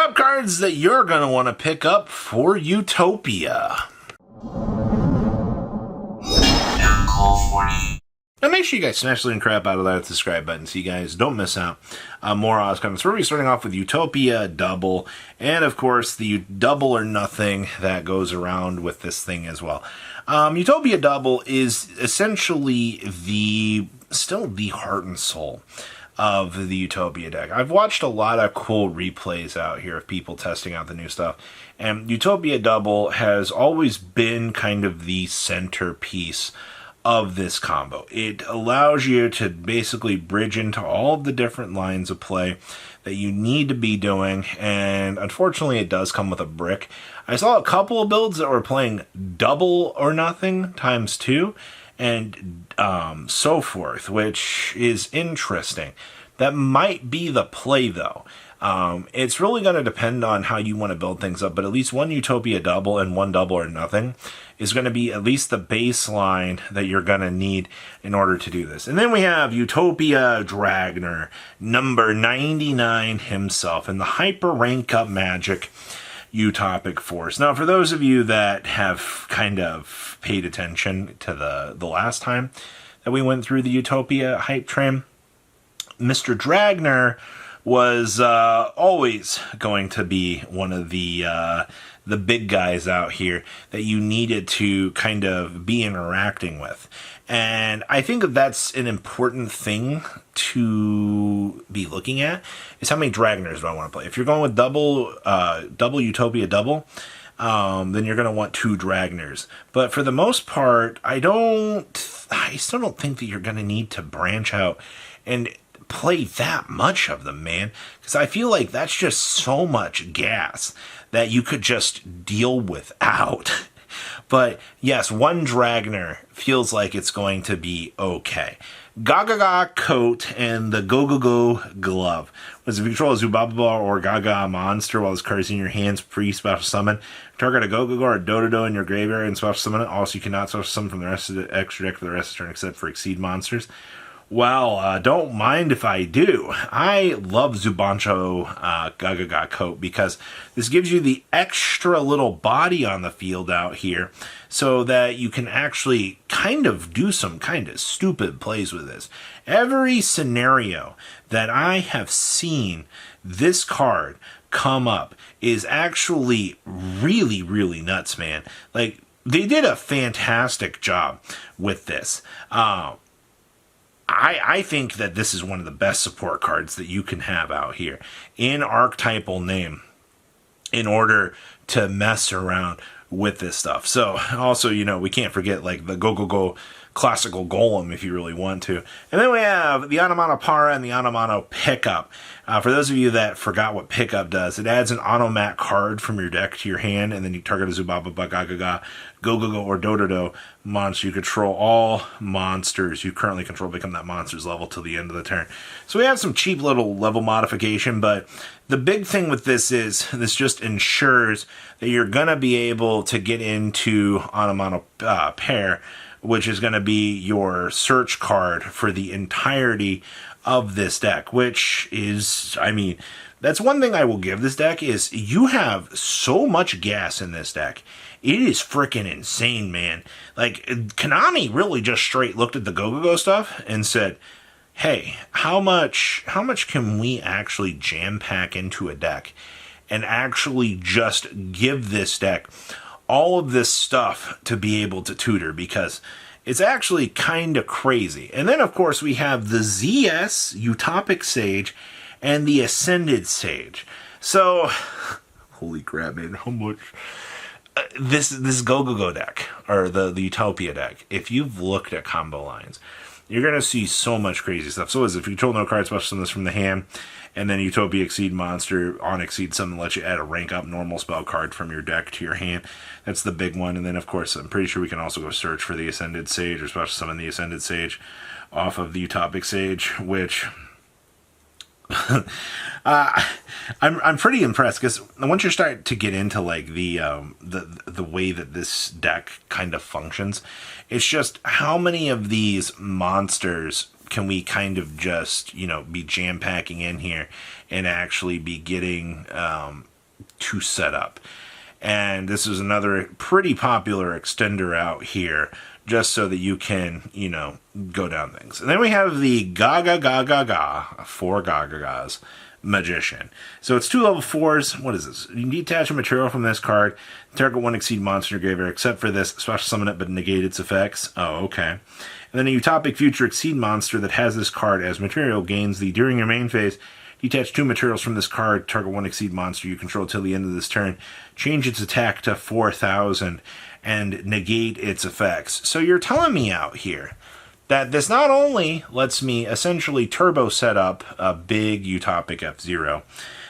top cards that you're going to want to pick up for Utopia. And make sure you guys smash the link crap out of that subscribe button so you guys don't miss out on more Oz comments. We're going to be starting off with Utopia Double, and of course the Double or Nothing that goes around with this thing as well. Utopia Double is essentially still the heart and soul of the Utopia deck. I've watched a lot of cool replays out here of people testing out the new stuff, and Utopia Double has always been kind of the centerpiece of this combo. It allows you to basically bridge into all of the different lines of play that you need to be doing, and unfortunately it does come with a brick. I saw a couple of builds that were playing Double or Nothing ×2 and so forth, which is interesting. That might be the play though. It's really going to depend on how you want to build things up, but at least one Utopia Double and one Double or Nothing is going to be at least the baseline that you're going to need in order to do this. And then we have Utopia Dragon, number 99 himself, in the hyper rank up magic Utopic Force. Now, for those of you that have kind of paid attention to the last time that we went through the Utopia hype train, Mr. Dragon was always going to be one of the big guys out here that you needed to kind of be interacting with. And I think that's an important thing to be looking at, is how many Dragoners do I want to play. If you're going with double Utopia Double, then you're going to want 2 Dragoners. But for the most part, I still don't think that you're going to need to branch out and play that much of them, man, because I feel like that's just so much gas that you could just deal without. But yes, one Dragoner feels like it's going to be okay. Gaga coat and the Go glove. If you control a Zubaba or Gaga monster while this card is in your hands pre-special summon, target a Go or Dodo in your graveyard and special summon it. Also, you cannot special summon from the rest of the extra deck for the rest of the turn except for Exceed monsters. Well, don't mind if I do. I love Zubancho Gaga coat because this gives you the extra little body on the field out here so that you can actually kind of do some kind of stupid plays with this. Every scenario that I have seen this card come up is actually really, really nuts, man. Like, they did a fantastic job with this. I think that this is one of the best support cards that you can have out here in archetypal name in order to mess around with this stuff. So also, we can't forget like the Go classical golem if you really want to. And then we have the Anamano Par and the Anamano Pickup. For those of you that forgot what Pickup does, it adds an automat card from your deck to your hand, and then you target a Zubaba, Gaga, Go, or Dodo monster. You control all monsters you currently control become that monster's level till the end of the turn. So we have some cheap little level modification, but the big thing with this is this just ensures that you're going to be able to get into Anamano Par, which is going to be your search card for the entirety of this deck, which is, that's one thing I will give this deck, is you have so much gas in this deck. It is freaking insane, man. Like, Konami really just straight looked at the Go stuff and said, hey, how much can we actually jam pack into a deck and actually just give this deck all of this stuff to be able to tutor, because it's actually kind of crazy. And then, of course, we have the ZS Utopic Sage and the Ascended Sage. So, holy crap, man, how much? This Go deck, or the Utopia deck, if you've looked at combo lines, you're going to see so much crazy stuff. So if you control no cards, special summon this from the hand, and then Utopia Exceed monster on Exceed summon lets you add a rank up normal spell card from your deck to your hand. That's the big one. And then, of course, I'm pretty sure we can also go search for the Ascended Sage, or special summon the Ascended Sage off of the Utopic Sage, which I'm pretty impressed, because once you start to get into like the way that this deck kind of functions, it's just how many of these monsters can we kind of just be jam packing in here and actually be getting to set up. And this is another pretty popular extender out here, just so that you can, you know, go down things. And then we have the Gaga Gaga Ga, 4 Gaga Gas Magician. So it's 2 level 4s. What is this? You can detach a material from this card. Target 1 exceed monster in your graveyard, except for this. Special summon it, but negate its effects. Oh, okay. And then a Utopic Future Exceed monster that has this card as material gains the during your main phase. Detach 2 materials from this card. Target 1 exceed monster you control till the end of this turn. Change its attack to 4,000 and negate its effects. So you're telling me out here that this not only lets me essentially turbo set up a big Utopic FZero,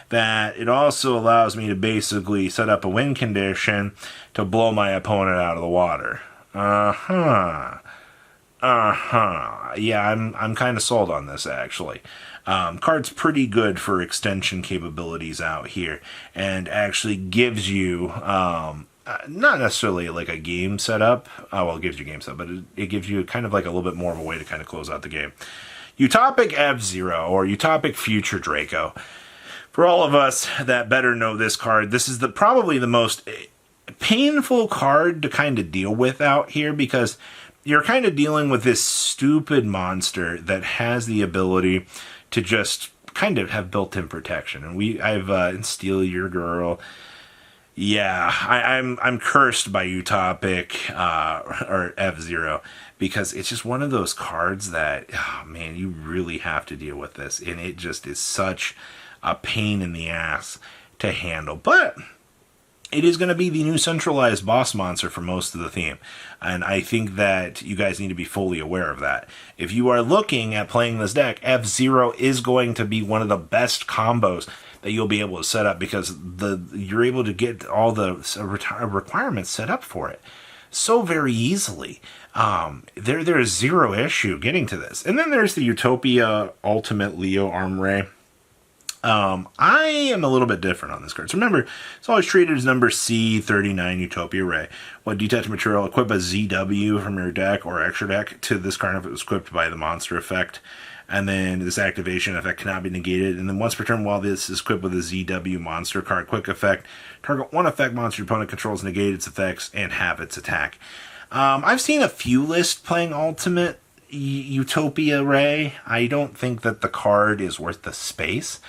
that it also allows me to basically set up a win condition to blow my opponent out of the water. Yeah, I'm kind of sold on this, actually. Card's pretty good for extension capabilities out here, and actually gives you not necessarily like a game setup. Well, it gives you game setup, but it gives you kind of like a little bit more of a way to kind of close out the game. Utopic FZero, or Utopic Future Draco. For all of us that better know this card, this is probably the most painful card to kind of deal with out here, because you're kind of dealing with this stupid monster that has the ability to just kind of have built-in protection. And I've Steal Your Girl. Yeah, I'm cursed by Utopic or FZero, because it's just one of those cards that, oh man, you really have to deal with this, and it just is such a pain in the ass to handle. But it is going to be the new centralized boss monster for most of the theme, and I think that you guys need to be fully aware of that. If you are looking at playing this deck, FZero is going to be one of the best combos that you'll be able to set up, because you're able to get all the requirements set up for it so very easily. There is zero issue getting to this. And then there's the Utopia Ultimate Leo Arm Ray. I am a little bit different on this card. So remember, it's always treated as number C39 Utopia Ray. What detach material, equip a ZW from your deck or extra deck to this card if it was equipped by the monster effect. And then this activation effect cannot be negated. And then once per turn, while this is equipped with a ZW monster card, quick effect, target 1 effect monster your opponent controls, negate its effects, and have its attack. I've seen a few lists playing Ultimate Utopia Ray. I don't think that the card is worth the space.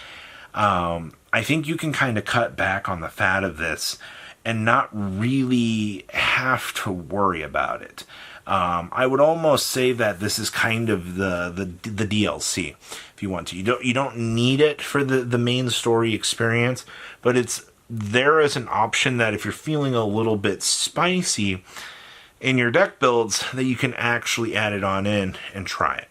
I think you can kind of cut back on the fat of this and not really have to worry about it. I would almost say that this is kind of the DLC, if you want to. You don't need it for the main story experience, but it's there as an option that if you're feeling a little bit spicy in your deck builds, that you can actually add it on in and try it.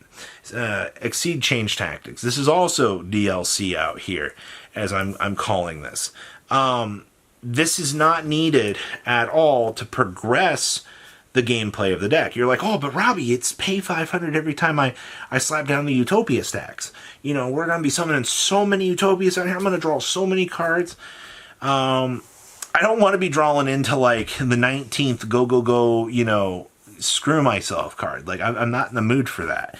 Exceed Change Tactics. This is also DLC out here, as I'm calling this. This is not needed at all to progress the gameplay of the deck. You're like, oh, but Robbie, it's pay 500 every time I slap down the Utopia stacks. You know, we're going to be summoning so many Utopias out here. I'm going to draw so many cards. I don't want to be drawing into, like, the 19th go, you know, screw myself card. Like, I'm not in the mood for that.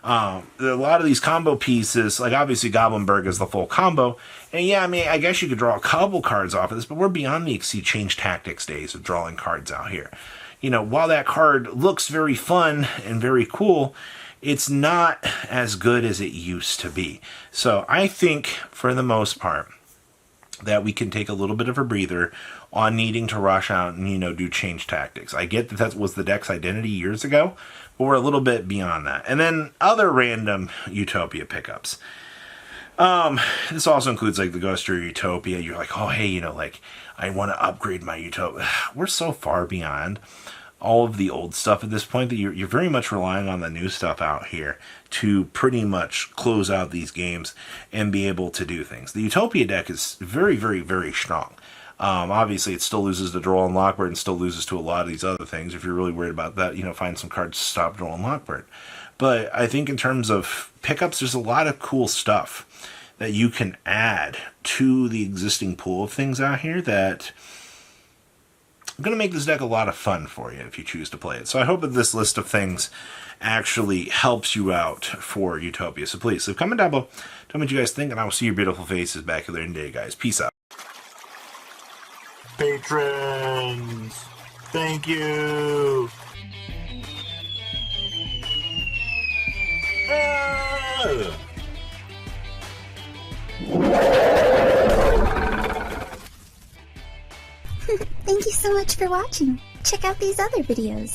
A lot of these combo pieces, like obviously Goblinberg is the full combo, and yeah, I mean, I guess you could draw a couple cards off of this, but we're beyond the Exceed Change Tactics days of drawing cards out here. You know, while that card looks very fun and very cool, it's not as good as it used to be. So I think, for the most part, that we can take a little bit of a breather on needing to rush out and, you know, do change tactics. I get that that was the deck's identity years ago, but we're a little bit beyond that. And then other random Utopia pickups. This also includes, like, the Ghost Rider Utopia. You're like, oh, hey, you know, like, I want to upgrade my Utopia. We're so far beyond all of the old stuff at this point that you're very much relying on the new stuff out here to pretty much close out these games and be able to do things. The Utopia deck is very, very, very strong. Obviously, it still loses to Droll and Lockbird and still loses to a lot of these other things. If you're really worried about that, you know, find some cards to stop Droll and Lockbird. But I think in terms of pickups, there's a lot of cool stuff that you can add to the existing pool of things out here that I'm going to make this deck a lot of fun for you if you choose to play it. So I hope that this list of things actually helps you out for Utopia. So please, leave a comment down below. Tell me what you guys think, and I will see your beautiful faces back here in a day, guys. Peace out. patrons. Thank you. Thank you so much for watching. Check out these other videos.